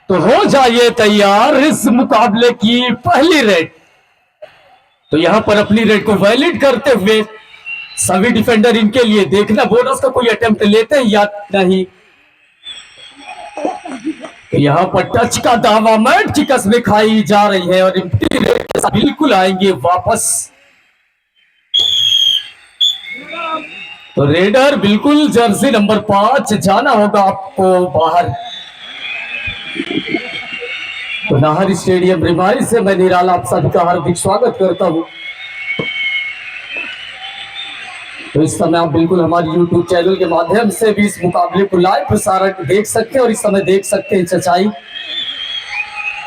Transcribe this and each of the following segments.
तो हो जाइए तैयार इस मुकाबले की पहली रेड। तो यहां पर अपनी रेड को वैलिड करते हुए सभी डिफेंडर इनके लिए देखना बोनस का कोई अटेम्प्ट लेते हैं या नहीं। तो यहां पर टच का दावा मैट की कसमें खाई जा रही है और एम्प्टी रेड के साथ बिल्कुल आएंगे वापस। तो रेडर बिल्कुल जर्सी नंबर 5 जाना होगा आपको बाहर। तो नाहर स्टेडियम रिमाई से मैं निराला आप सभी का हार्दिक स्वागत करता हूं। तो इस समय आप बिल्कुल हमारे YouTube चैनल के माध्यम से भी इस मुकाबले को लाइव प्रसारण देख सकते हैं और इस समय देख सकते हैं चचाई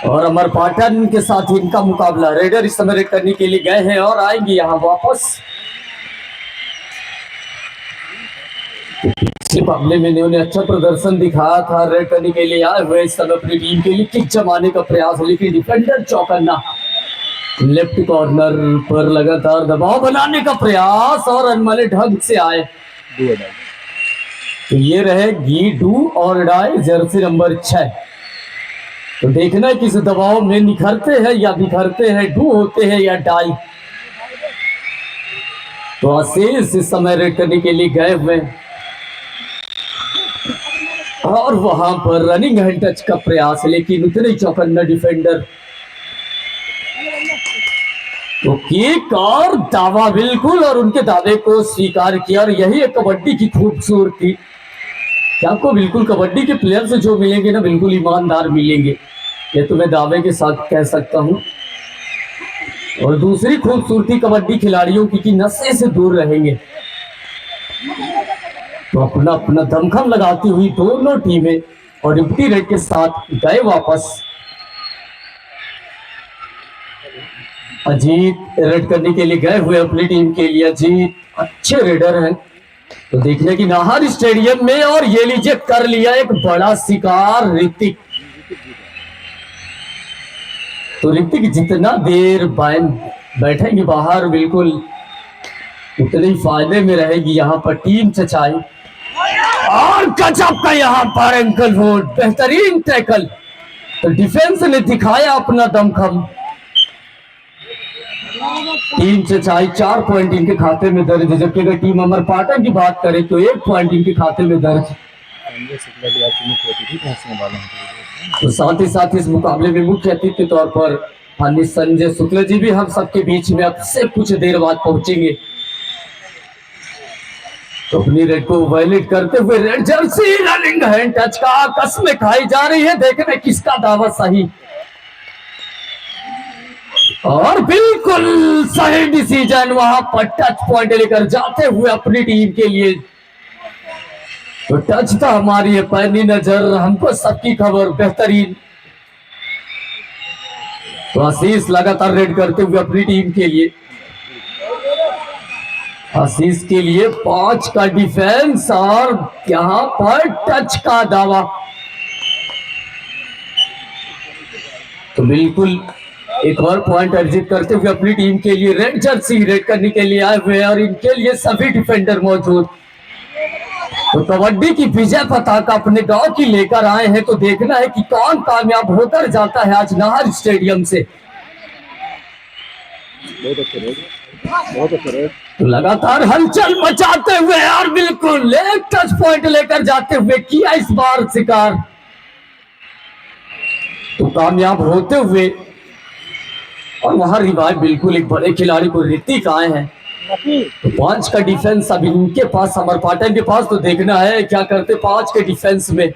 और अमर पाटन के साथ इनका मुकाबला। रेडर इस समय रेड करने के लिए गए हैं और आएंगे यहां वापस। मुकाबले में इन्होंने अच्छा प्रदर्शन दिखाया था, रेड करने के लिए आए हुए इस समय अपनी टीम के लिए किक जमाने का प्रयास, लेकिन डिफेंडर चौकन्ना। लेफ्ट कॉर्नर पर लगातार दबाव बनाने का प्रयास और अनमने ढंग से आए। तो ये रहेगी डू और डाई जर्सी नंबर 6। तो देखना है किस दबाव में निखरते हैं या बिखरते हैं, डू होते हैं या डाई। तो आशीष इस समय रेड करने के लिए गए हुए और वहां पर रनिंग हैंड टच का प्रयास, लेकिन उतने चौकन्ना डिफेंडर। तो किक और दावा बिल्कुल और उनके दावे को स्वीकार किया और यही एक कबड्डी की खूबसूरती कि आपको बिल्कुल कबड्डी के प्लेयर से जो मिलेंगे ना बिल्कुल ईमानदार मिलेंगे, ये तो मैं दावे के साथ कह सकता हूं। और दूसरी खूबसूरती कबड्डी खिलाड़ियों की नशे से दूर रहेंगे। तो अपना अपना दमखम लगाती हुई दोनों टीमें और एम्प्टी रेड के साथ गए वापस। अजीत रेड करने के लिए गए हुए अपनी टीम के लिए। अजीत अच्छे रेडर हैं। तो देखने की नाहर स्टेडियम में और ये लीजिए कर लिया एक बड़ा शिकार ऋतिक। तो ऋतिक जितना देर बैठेंगे बाहर बिल्कुल उतने ही फायदे में रहेगी यहां पर टीम चचाई। और गजब का यहां पर एंकल होल्ड, बेहतरीन टैकल। तो डिफेंस ने दिखाया अपना दमखम। टीम चचाई 4 पॉइंट इनके खाते में दर्ज है, जबकि अगर टीम अमर पाटन की बात करें तो 1 पॉइंट इनके खाते में दर्ज। तो साथ ही साथ इस मुकाबले में मुख्य अतिथि के तौर पर माननीय संजय शुक्ला जी भी हम सबके बीच में अब से कुछ देर बाद पहुंचेंगे। तो अपनी रेड को वायलेट करते हुए red Jersey running hand touch का कसमें खाई जा रही है। देखने किसका दावा सही और बिल्कुल सही डिसीजन। वहां पर टच पॉइंट लेकर जाते हुए अपनी टीम के लिए। तो टच था हमारी है पैनी नजर, हमको सबकी खबर बेहतरीन। तो आशीष लगातार रेड करते हुए अपनी टीम के लिए। आशीष के लिए 5 का डिफेंस और यहां पर टच का दावा। तो बिल्कुल एक और पॉइंट अर्जित करते हुए अपनी टीम के लिए रेड जर्सी रेड करने के लिए आए हुए और इनके लिए सभी डिफेंडर मौजूद। तो कबड्डी की विजय पताका अपने गांव की लेकर आए हैं। तो देखना है कि कौन कामयाब होकर जाता है आज नाहर स्टेडियम से। तो लगातार हलचल मचाते हुए और बिल्कुल एक टच पॉइंट लेकर जाते हुए किया इस बार शिकार। तो कामयाब होते हुए और वहां रिवाइव बिल्कुल एक बड़े खिलाड़ी को ऋतिक आए हैं। तो 5 का डिफेंस अब इनके पास, अमर पाटन के पास। तो देखना है क्या करते 5 के डिफेंस में।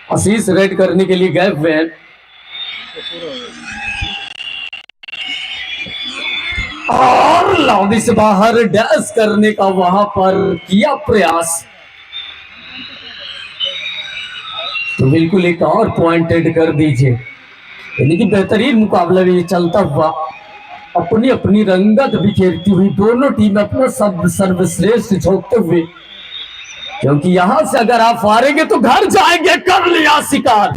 आशीष रेड करने के लिए गए हुए हैं और लॉबी से बाहर डैश करने का वहां पर किया प्रयास। तो बिल्कुल एक और पॉइंट ऐड कर दीजिए। यानी कि बेहतरीन मुकाबला भी चलता हुआ अपनी अपनी रंगत बिखेरती हुई दोनों टीम अपना सब सर्वश्रेष्ठ झोंकते हुए, क्योंकि यहां से अगर आप हारेंगे तो घर जाएंगे। कर लिया शिकार।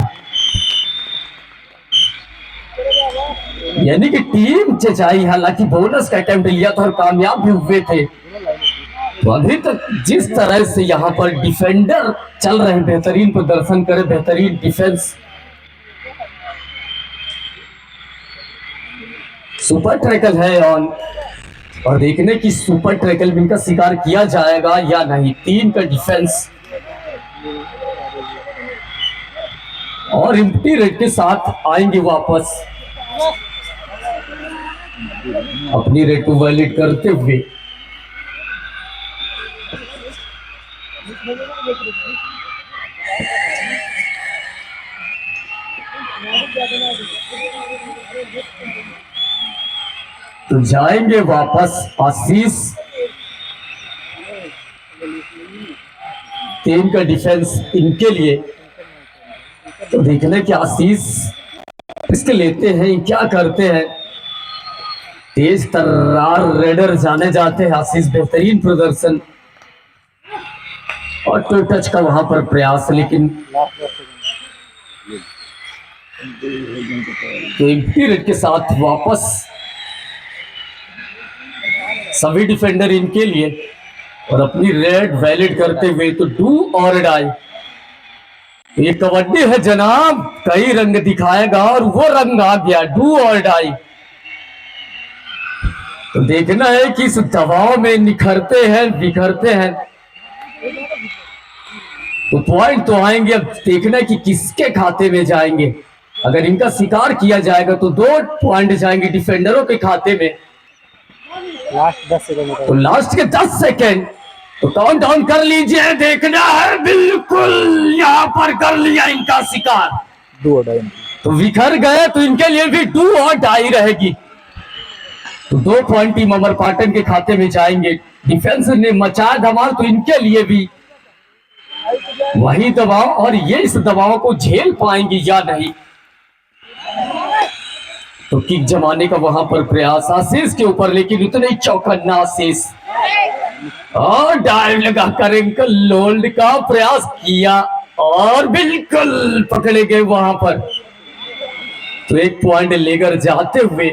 यानी कि टीम चचाई हालांकि बोनस का अटेम्प्ट लिया था और कामयाब भी हुए थे। तो अभी तक जिस तरह से यहाँ पर डिफेंडर चल रहे हैं, बेहतरीन प्रदर्शन करे, बेहतरीन डिफेंस, सुपर ट्रैकल है ऑन, और देखने की सुपर ट्रैकल में इनका शिकार किया जाएगा या नहीं। 3 का डिफेंस और एम्प्टी रेड के साथ आएंगे वापस अपनी रेड को वैलिड करते हुए। तो जाएंगे वापस आशीष। 3 का डिफेंस इनके लिए। तो देखने की आशीष इसके लेते हैं, क्या करते हैं। तेज तर्रार रेडर जाने जाते हैं आशीष, बेहतरीन प्रदर्शन और टू टच का वहां पर प्रयास, लेकिन तो एम्प्टी रेड के साथ वापस सभी डिफेंडर इनके लिए और अपनी रेड वैलिड करते हुए। तो डू और डाई, ये कबड्डी है जनाब, कई रंग दिखाएगा और वो रंग आ गया डू और डाई। तो देखना है कि इस दबाव में निखरते हैं बिखरते हैं। तो पॉइंट तो आएंगे, अब देखना है कि किसके खाते में जाएंगे। अगर इनका शिकार किया जाएगा तो 2 पॉइंट जाएंगे डिफेंडरों के खाते में। लास्ट 10 सेकंड, तो लास्ट के 10 सेकंड तो काउंट डाउन कर लीजिए। देखना है, बिल्कुल यहाँ पर कर लिया इनका शिकार, डू और डाई। तो बिखर गए, तो इनके लिए भी डू और डाई रहेगी। तो 2 पॉइंट टीम अमरपाटन के खाते में जाएंगे। डिफेंस ने मचाया धमाल, तो इनके लिए भी वही दबाव, और ये इस दबाव को झेल पाएंगे या नहीं। तो किक जमाने का वहां पर प्रयास आशीष के ऊपर, लेकिन उतने ही चौकन्ना आशीष, और डाइव लगा कर एंकल लोल्ड का प्रयास किया और बिल्कुल पकड़े गए वहां पर। तो 1 पॉइंट लेकर जाते हुए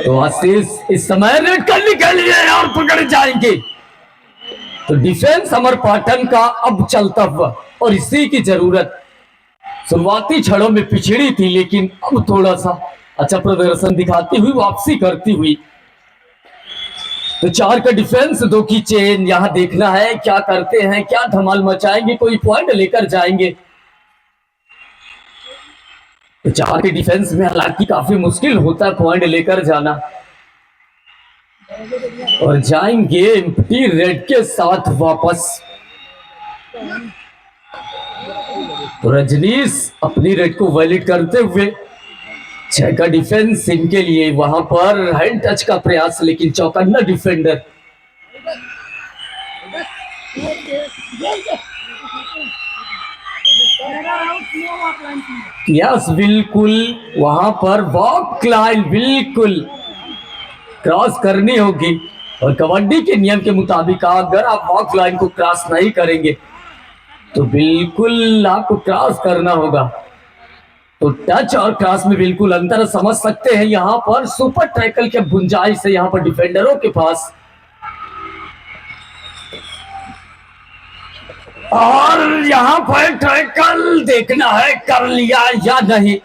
तो आशीष इस समय रेड करने के लिए और पकड़ जाएंगे। तो डिफेंस अमरपाटन का अब चलता हुआ, और इसी की जरूरत। शुरुआती क्षणों में पिछड़ी थी, लेकिन अब थोड़ा सा अच्छा प्रदर्शन दिखाती हुई वापसी करती हुई। तो 4 का डिफेंस, 2 की चेन। यहां देखना है क्या करते हैं, क्या धमाल मचाएंगे, कोई पॉइंट लेकर जाएंगे। तो 4 के डिफेंस में हालांकि काफी मुश्किल होता है पॉइंट लेकर जाना, और जाएंगे एम्प्टी रेड के साथ वापस। तो रजनीश अपनी रेड को वैलिड करते हुए। 6 का डिफेंस इनके लिए, वहां पर हैंड टच का प्रयास, लेकिन चौकन्ना डिफेंडर। यस बिल्कुल, वहां पर वॉक लाइन बिल्कुल क्रॉस करनी होगी, और कबड्डी के नियम के मुताबिक अगर आप वॉक लाइन को क्रॉस नहीं करेंगे तो बिल्कुल आपको क्रॉस करना होगा। तो टच और क्रॉस में बिल्कुल अंतर समझ सकते हैं। यहां पर सुपर टैकल के गुंजाइश है यहां पर डिफेंडरों के पास, और यहां पर टैकल देखना है कर लिया या नहीं।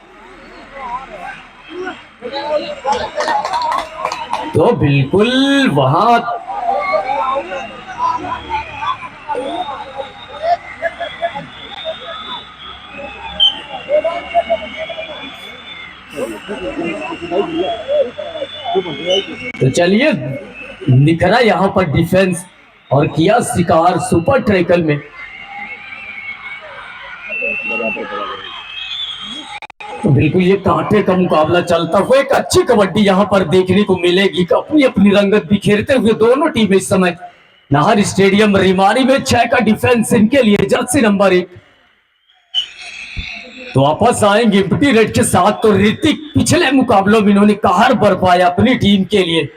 तो बिल्कुल वहां तो चलिए निखरा यहां पर डिफेंस और किया शिकार सुपर ट्रैकल में। तो बिल्कुल ये कांटे का मुकाबला चलता हुआ एक अच्छी कबड्डी यहां पर देखने को मिलेगी। अपनी अपनी रंगत बिखेरते हुए दोनों टीमें इस समय नाहर स्टेडियम रिमारी में। 6 का डिफेंस इनके लिए जर्सी नंबर 1। तो वापस आएंगे एम्प्टी रेड के साथ। तो ऋतिक पिछले मुकाबलों में इन्होंने कहर बरपाया अपनी टीम के लिए,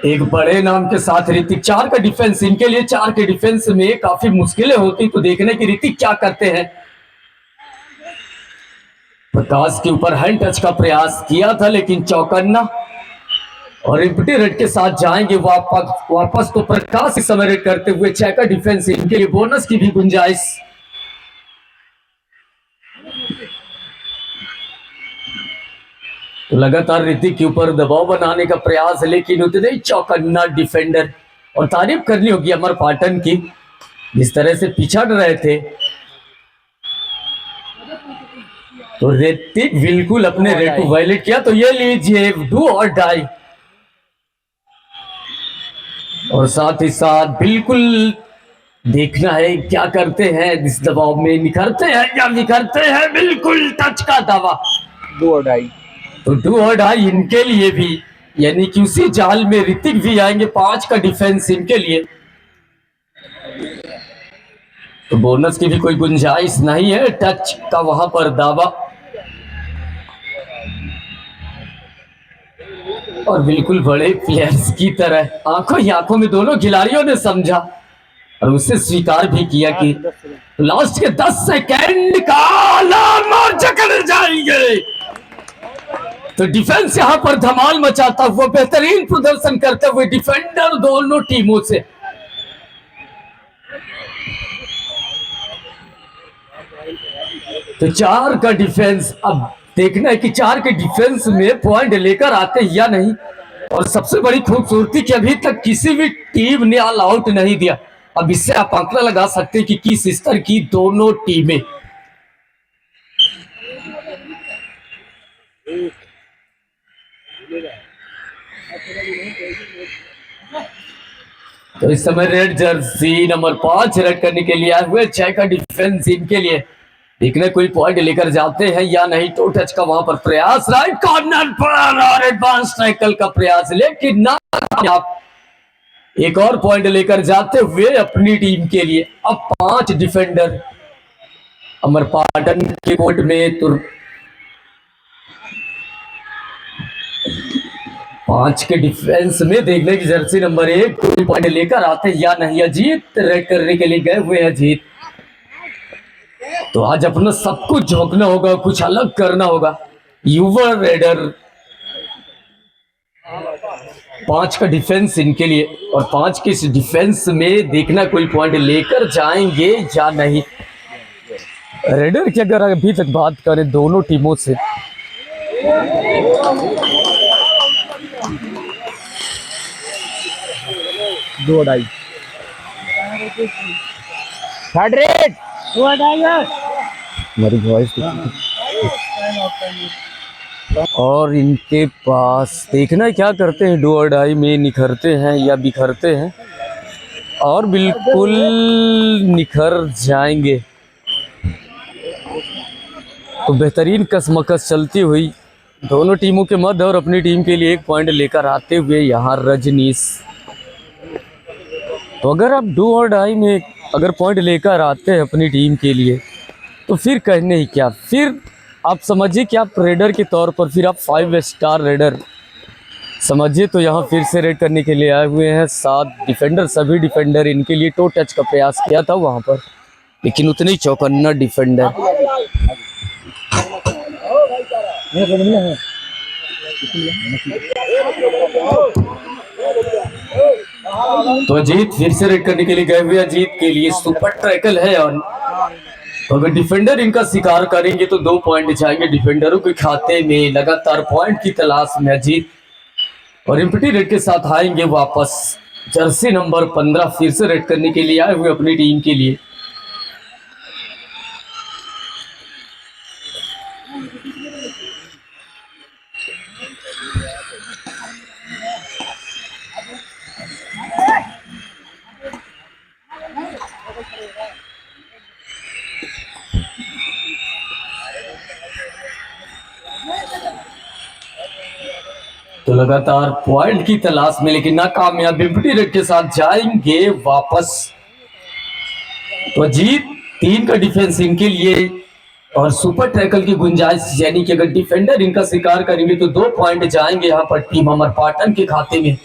एक बड़े नाम के साथ ऋतिक। 4 का डिफेंस इनके लिए, 4 के डिफेंस में काफी मुश्किलें होती। तो देखने की ऋतिक क्या करते हैं। प्रकाश के ऊपर हैंड टच का प्रयास किया था लेकिन चौकन्ना। और एम्प्टी रेड के साथ जाएंगे वापस तो प्रकाश इस समय रेड करते हुए चेकर डिफेंस इनके लिए बोनस की भी गुंजाइश। तो लगातार ऋतिक के ऊपर दबाव बनाने का प्रयास है, लेकिन उतने ही चौकन्ना डिफेंडर। और तारीफ करनी होगी अमर पाटन की, जिस तरह से पिछड़ रहे थे तो ऋतिक बिल्कुल अपने रेड को वायलेट किया। तो ये लीजिए डू और डाई, और साथ ही साथ बिल्कुल देखना है क्या करते हैं, इस दबाव में निखरते हैं या निखरते हैं। बिल्कुल टच का दावा, डू और डाई। तो डू और डाई इनके लिए भी, यानी कि उसी जाल में ऋतिक भी आएंगे। 5 का डिफेंस इनके लिए, तो बोनस की भी कोई गुंजाइश नहीं है। टच का वहां पर दावा, और बिल्कुल बड़े प्लेयर्स की तरह आंखों ही आंखों में दोनों खिलाड़ियों ने समझा और उससे स्वीकार भी किया कि लास्ट के 10 सेकंड का अलार्म जकड़ जाएंगे। तो डिफेंस यहां पर धमाल मचाता हुआ, बेहतरीन प्रदर्शन करते हुए डिफेंडर दोनों टीमों से। तो 4 का डिफेंस, अब देखना है कि 4 के डिफेंस में पॉइंट लेकर आते या नहीं। और सबसे बड़ी खूबसूरती कि अभी तक किसी भी टीम ने ऑल आउट नहीं दिया। अब इससे आप आंकड़ा लगा सकते हैं कि किस स्तर की दोनों टीमें। तो इस समय रेड जर्सी नंबर 5 रेड करने के लिए आए हुए 6 का डिफेंस इनके लिए। देखने कोई पॉइंट लेकर जाते हैं या नहीं। टो टच का वहां पर प्रयास, राइट कॉर्नर पर और एडवांस टैकल का प्रयास, लेकिन ना आप एक और पॉइंट लेकर जाते हुए अपनी टीम के लिए। अब 5 डिफेंडर अमर पाटन के कोर्ट में, तो 5 के डिफेंस में देखने की जर्सी नंबर 1 कोई पॉइंट लेकर आते या नहीं। अजीत रेड करने के लिए गए हुए हैं अजीत। तो आज अपना सब कुछ झोंकना होगा, कुछ अलग करना होगा। युवा रेडर 5 का डिफेंस इनके लिए, और 5 के इस डिफेंस में देखना कोई पॉइंट लेकर जाएंगे या नहीं। रेडर की अगर अभी तक बात करें दोनों टीमों से, डू और डाई। Third red. डू और डाई है। हमारी वॉइस और इनके पास देखना है क्या करते हैं। डू और डाई में निखरते हैं या बिखरते हैं, और बिल्कुल निखर जाएंगे। तो बेहतरीन कसमकस चलती हुई दोनों टीमों के मध्य, और अपनी टीम के लिए 1 पॉइंट लेकर आते हुए यहाँ रजनीश। तो अगर आप डू और डाई में अगर पॉइंट लेकर आते हैं अपनी टीम के लिए, तो फिर कहने ही क्या, फिर आप समझिए कि आप रेडर के तौर पर, फिर आप 5 स्टार रेडर समझिए। तो यहाँ फिर से रेड करने के लिए आए हुए हैं 7 डिफेंडर। सभी डिफेंडर इनके लिए टो टच का प्रयास किया था वहाँ पर, लेकिन उतने ही चौकन्ना डिफेंडर। तो अजीत फिर से रेड करने के लिए गए हुए। अजीत के लिए सुपर टैकल है, और तो अगर डिफेंडर इनका शिकार करेंगे तो 2 पॉइंट जाएंगे डिफेंडरों के खाते में। लगातार पॉइंट की तलाश में अजीत, और एम्प्टी रेड के साथ आएंगे वापस जर्सी नंबर 15 फिर से रेड करने के लिए आए हुए अपनी टीम के लिए। तो लगातार पॉइंट की तलाश में, लेकिन नाकामयाब। एम्प्टी रेड के साथ जाएंगे वापस। तो अजीत 3 का डिफेंस इनके लिए, और सुपर टैकल की गुंजाइश, यानी कि अगर डिफेंडर इनका शिकार करेंगे तो 2 पॉइंट जाएंगे यहाँ पर टीम अमर पाटन के खाते में।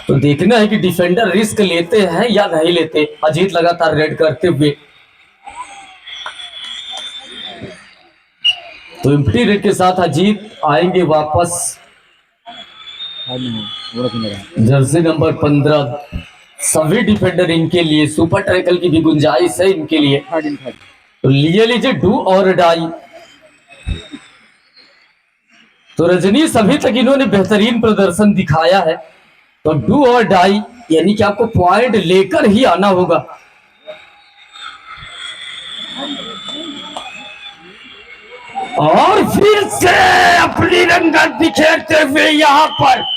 तो देखना है कि डिफेंडर रिस्क लेते हैं या नहीं लेते। अजीत लगातार रेड करते हुए, तो एम्प्टी रेड के साथ अजीत आएंगे वापस। जर्सी नंबर 15 सभी डिफेंडर इनके लिए, सुपर टैकल की भी गुंजाइश है इनके लिए। तो लिए लीजिए डू और डाई। तो रजनीश अभी तक इन्होंने बेहतरीन प्रदर्शन दिखाया है, तो डू और डाई यानी कि आपको पॉइंट लेकर ही आना होगा। और फिर से अपनी रंगत बिखेरते हुए यहाँ पर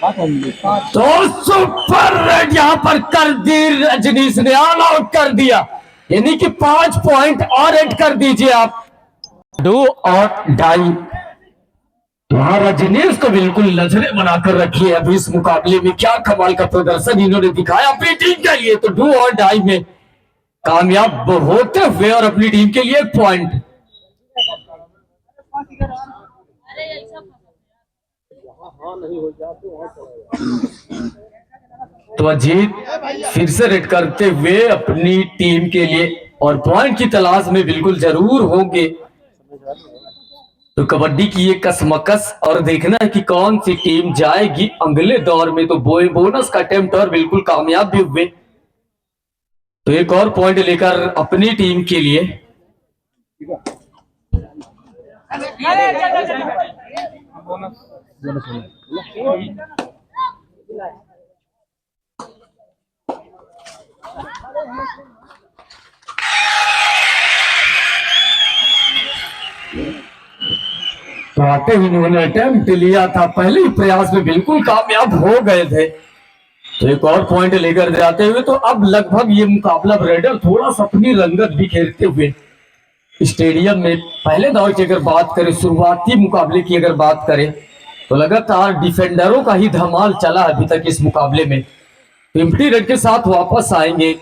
तो सुपर रेड यहाँ पर कर दी रजनीश ने, ऑल आउट कर दिया, यानी कि 5 पॉइंट और ऐड कर दीजिए आप। डू और डाई वहां रजनीश को बिल्कुल नजरें बनाकर रखी है अभी इस मुकाबले में। क्या कमाल का प्रदर्शन इन्होंने दिखाया अपनी टीम के लिए। तो डू और डाई में कामयाब होते हुए और अपनी टीम के लिए 1 पॉइंट। तो अजीत फिर से रेड करते हुए अपनी टीम के लिए और पॉइंट की तलाश में बिल्कुल जरूर होंगे। तो कबड्डी की ये कसमकस और देखना है कि कौन सी टीम जाएगी अगले दौर में। तो बोनस का अटेम्प्ट और बिल्कुल कामयाब भी हुए, तो एक और पॉइंट लेकर अपनी टीम के लिए। तो आते ही इन्होंने अटेम्प्ट लिया था, पहले ही प्रयास में बिल्कुल कामयाब हो गए थे, तो एक और पॉइंट लेकर जाते हुए। तो अब लगभग ये मुकाबला रेडर थोड़ा सा अपनी रंगत बिखेरते हुए स्टेडियम में पहले दौर की अगर बात करें, शुरुआती मुकाबले की अगर बात करें, तो लगातार डिफेंडरों का ही धमाल चला अभी तक इस मुकाबले में। एम्प्टी रेड के साथ वापस आएंगे।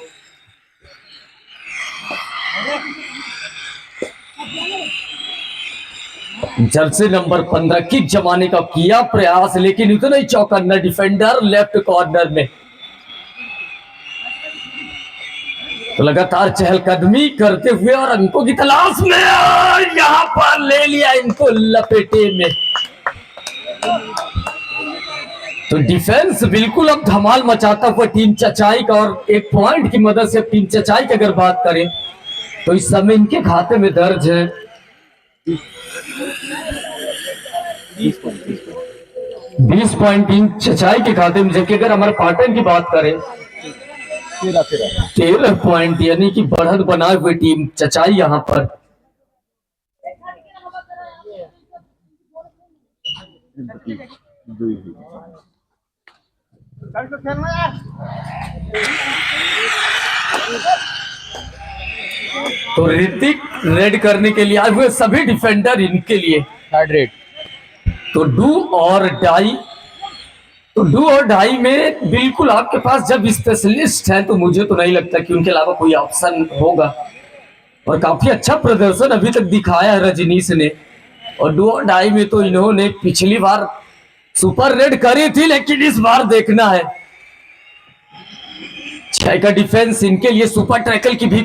जर्सी नंबर 15 किक जमाने का किया प्रयास, लेकिन इतना ही चौकन्ना डिफेंडर लेफ्ट कॉर्नर में। तो लगातार चहलकदमी करते हुए और अंकों की तलाश में यहां पर ले लिया इनको लपेटे में। तो डिफेंस बिल्कुल अब धमाल मचाता हुआ टीम चचाई का, और 1 पॉइंट की मदद से टीम चचाई की अगर बात करें तो इस समय इनके खाते में दर्ज है 20 पॉइंट टीम चचाई के खाते में, जबकि अगर हमारे पाटन की बात करें 13 पॉइंट, यानी कि बढ़त बनाए हुए टीम चचाई यहां पर। तो ऋतिक रेड करने के लिए आए हुए सभी डिफेंडर इनके लिए रेड। तो डू और डाई, तो डू और डाई में बिल्कुल आपके पास जब स्पेशलिस्ट हैं तो मुझे तो नहीं लगता कि उनके अलावा कोई ऑप्शन होगा, और काफी अच्छा प्रदर्शन अभी तक दिखाया है रजनीश ने। और डू और डाई में तो इन्होंने पिछली बार सुपर रेड करी थी, लेकिन इस बार देखना है 6 का डिफेंस इनके लिए, सुपर टैकल की भी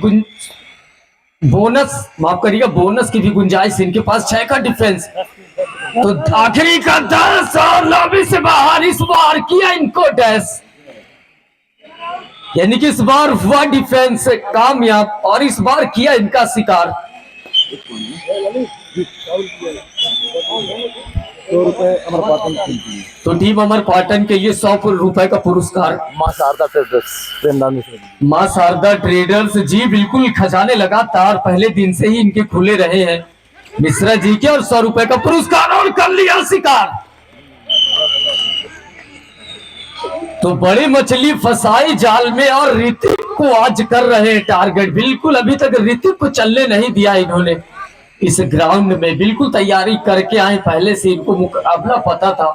बोनस माफ करिएगा बोनस की भी गुंजाइश इनके पास, 6 का डिफेंस। तो आखिरी का 10 और लॉबी से बाहर इस बार किया इनको डैश, यानी कि इस बार हुआ डिफेंस कामयाब और इस बार किया इनका शिकार। 100 रुपए अमर पाटन। तो टीम अमर पाटन के लिए 100 रुपए का पुरस्कार। मां शारदा ट्रेडर्स, मां शारदा ट्रेडर्स जी, बिल्कुल खजाने लगातार पहले दिन से ही इनके खुले रहे हैं मिश्रा जी के, और 100 रुपए का पुरस्कार और कर लिया शिकार। तो बड़ी मछली फंसाई जाल में और ऋतिक को आज कर रहे हैं टारगेट। बिल्कुल अभी तक ऋतिक को चलने नहीं दिया इन्होंने इस ग्राउंड में, बिल्कुल तैयारी करके आए, पहले से इनको मुकाबला पता था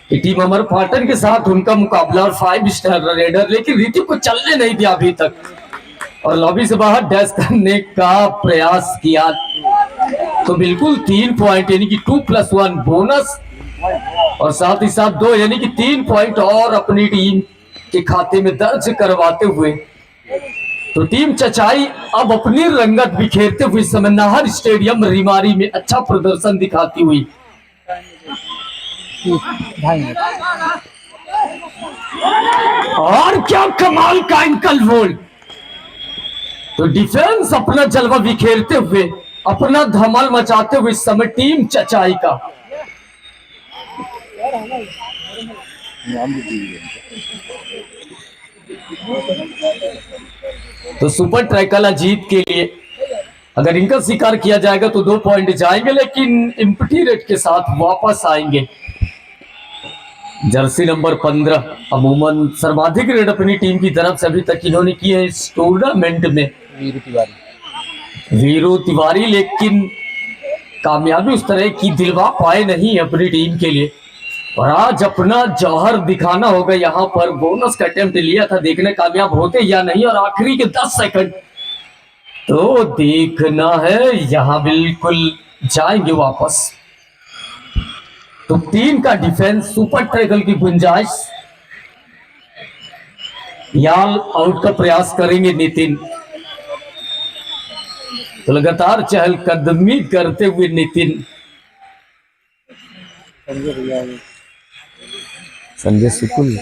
कि टीम अमर पाटन के साथ उनका मुकाबला और 5 स्टार रेडर, लेकिन ऋतिक को चलने नहीं दिया अभी तक और लॉबी से बाहर डैश करने का प्रयास किया। तो बिल्कुल 3 पॉइंट यानी कि 2+1 बोनस और साथ ही साथ 2 यानी कि 3 पॉइंट और अपनी टीम के खाते में दर्ज करवाते हुए तो टीम चचाई अब अपनी रंगत बिखेरते हुए समय नाहर स्टेडियम रिमारी में अच्छा प्रदर्शन दिखाती हुई 2.5 और क्या कमाल का एंकल होल्ड। तो डिफेंस अपना जलवा बिखेरते हुए, अपना धमाल मचाते हुए इस समय टीम चचाई का तो सुपर ट्रैकला जीत के लिए अगर इनका शिकार किया जाएगा तो 2 पॉइंट जाएंगे, लेकिन इम्पटी रेट के साथ वापस आएंगे। जर्सी नंबर 15 अमूमन सर्वाधिक रेड अपनी टीम की तरफ से अभी तक इन्होंने की है इस टूर्नामेंट में, वीरू तिवारी, लेकिन कामयाबी उस तरह की दिलवा पाए नहीं अपनी टीम के लिए। और आज अपना जौहर दिखाना होगा, यहाँ पर बोनस का अटेम्प्ट लिया था, देखने कामयाब होते या नहीं। और आखिरी के 10 सेकंड तो देखना है, यहाँ बिल्कुल जाएंगे वापस। तो टीम का डिफेंस, सुपर ट्रैकल की गुंजाइश, याल आउट का प्रयास करेंगे नितिन। तो लगातार चहलकदमी करते हुए नितिन, संजय सुकुल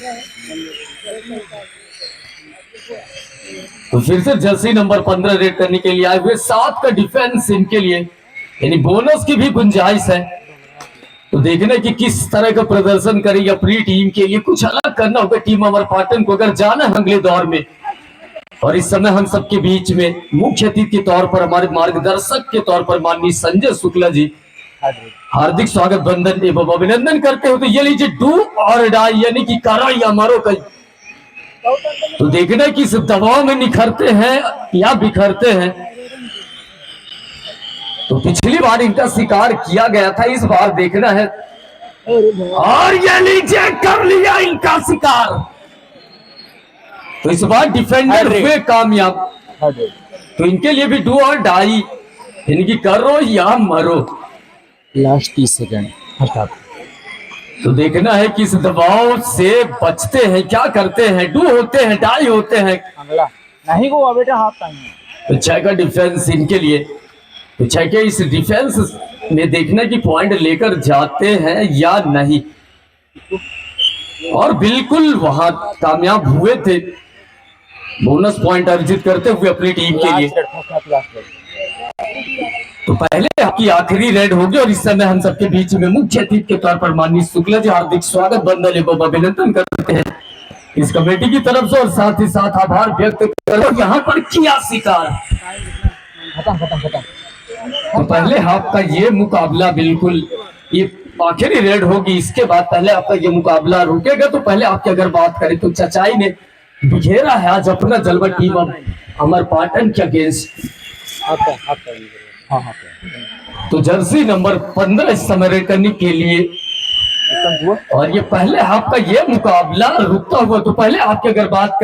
तो फिर से जर्सी नंबर 15 रेड करने के लिए आए हुए। 7 का डिफेंस इनके लिए, यानी बोनस की भी गुंजाइश है। तो देखना कि किस तरह का प्रदर्शन करेगी अपनी टीम के लिए। कुछ अलग करना होगा टीम अमरपाटन को अगर जाना है अगले दौर में। और इस समय हम सबके बीच में मुख्य अतिथि के तौर पर, हमारे मार्गदर्शक के तौर पर माननीय संजय शुक्ला जी हार्दिक स्वागत बंधन एवं अभिनंदन करते हो। तो ये लीजिए डू और डाई, यानी कि करा या मरो कई। तो देखना कि इस दबाव में निखरते हैं या बिखरते हैं। तो पिछली बार इनका शिकार किया गया था, इस बार देखना है। और ये लीजिए कर लिया इनका शिकार। तो इस बार डिफेंडर हुए कामयाब। तो इनके लिए भी डू और डाई, इनकी करो या मरो। लास्ट 30 सेकंड हटा। तो देखना है कि इस दबाव से बचते हैं, क्या करते हैं, डू होते हैं, डाई होते हैं। अगला नहीं को बेटा हाफ टाइम। तो 6 का डिफेंस इनके लिए। तो 6 के इस डिफेंस में देखना कि पॉइंट लेकर जाते हैं या नहीं। और बिल्कुल वहां कामयाब हुए थे, बोनस पॉइंट अर्जित करते हुए अपनी टीम के लिए। तो पहले आपकी आखिरी रेड होगी और इस समय हम सबके बीच में मुख्य अतिथि के तौर पर माननीय शुक्ला जी हार्दिक स्वागत बंधन एवं अभिनंदन करते हैं इस कमेटी की तरफ से। और साथ ही साथ आभार व्यक्त करो यहाँ पर किया शिकार। खत्म। तो पहले हाफ का ये मुकाबला, बिल्कुल ये आखिरी रेड होगी, इसके बाद पहले आपका ये मुकाबला रुकेगा। तो पहले आपकी अगर बात करें तो चचाई ने बिखेरा है आज अपना जलवा टीम अमरपाटन के अगेंस्ट। तो जर्सी नंबर 15 इस समय रेड करने के लिए। और ये पहले हाफ का ये मुकाबला रुकता हुआ। तो पहले आपकी अगर बात